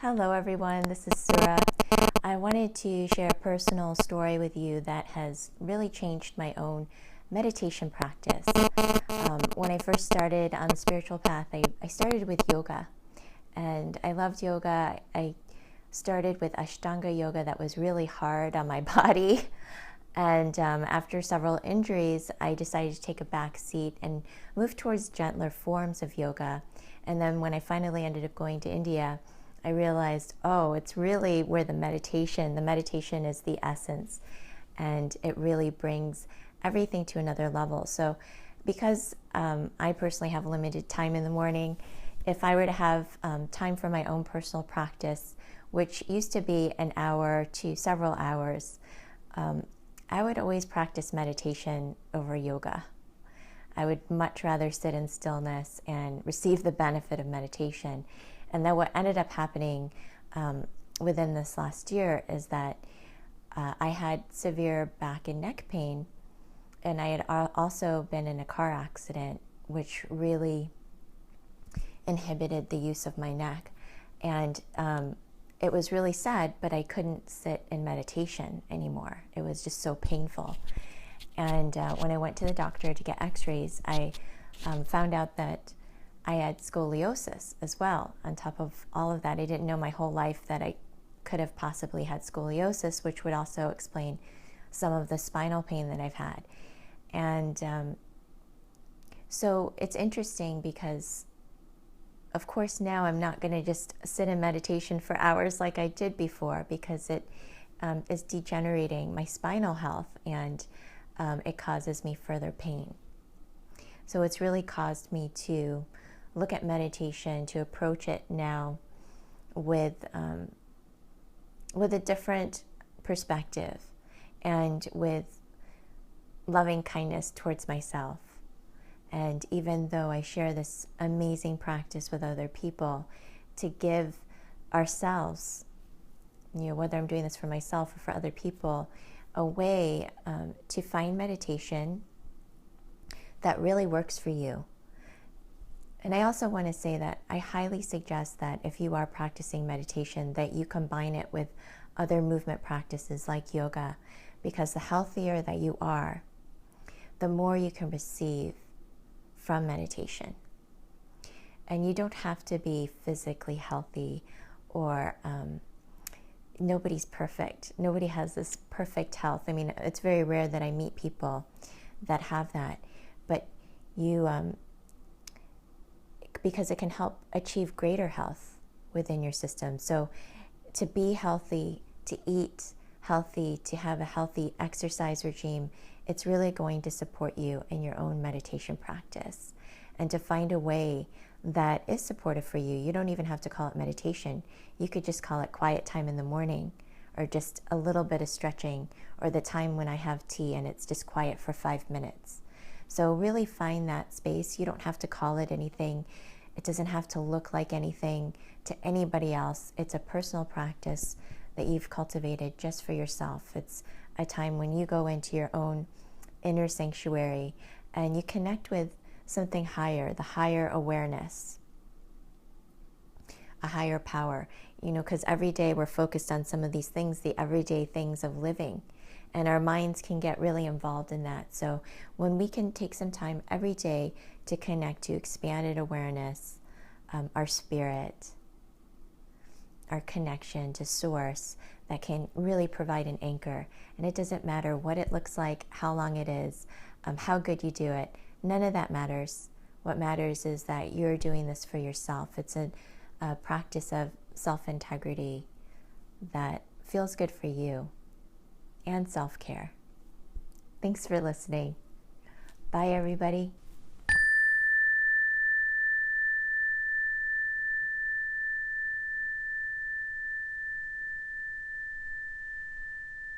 Hello everyone, this is Sura. I wanted to share a personal story with you that has really changed my own meditation practice. When I first started on the spiritual path, I started with yoga, and I loved yoga. I started with Ashtanga yoga that was really hard on my body, and after several injuries, I decided to take a back seat and move towards gentler forms of yoga. And then when I finally ended up going to India, I realized, it's really where the meditation is the essence, and it really brings everything to another level. So because I personally have limited time in the morning, if I were to have time for my own personal practice, which used to be an hour to several hours, I would always practice meditation over yoga. I would much rather sit in stillness and receive the benefit of meditation. And then what ended up happening within this last year is that I had severe back and neck pain, and I had also been in a car accident, which really inhibited the use of my neck. And it was really sad, but I couldn't sit in meditation anymore. It was just so painful. And when I went to the doctor to get x-rays, I found out that I had scoliosis as well. On top of all of that, I didn't know my whole life that I could have possibly had scoliosis, which would also explain some of the spinal pain that I've had. And so it's interesting because, of course, now I'm not going to just sit in meditation for hours like I did before, because it is degenerating my spinal health, and it causes me further pain. So it's really caused me to look at meditation, to approach it now with a different perspective and with loving kindness towards myself. And even though I share this amazing practice with other people, to give ourselves, whether I'm doing this for myself or for other people, a way to find meditation that really works for you. And I also want to say that I highly suggest that if you are practicing meditation, that you combine it with other movement practices like yoga, because the healthier that you are, the more you can receive from meditation. And you don't have to be physically healthy, or nobody's perfect. Nobody has this perfect health. I mean, it's very rare that I meet people that have that, but you because it can help achieve greater health within your system. So to be healthy, to eat healthy, to have a healthy exercise regime, it's really going to support you in your own meditation practice. And to find a way that is supportive for you. You don't even have to call it meditation. You could just call it quiet time in the morning, or just a little bit of stretching, or the time when I have tea and it's just quiet for 5 minutes. So really find that space. You don't have to call it anything. It doesn't have to look like anything to anybody else. It's a personal practice that you've cultivated just for yourself. It's a time when you go into your own inner sanctuary and you connect with something higher, the higher awareness, a higher power, because every day we're focused on some of these things, the everyday things of living, and our minds can get really involved in that. So when we can take some time every day to connect to expanded awareness, our spirit, our connection to source, that can really provide an anchor. And it doesn't matter what it looks like, how long it is, how good you do it. None of that matters. What matters is that you're doing this for yourself. It's a practice of self-integrity that feels good for you, and self-care. Thanks for listening. Bye, everybody.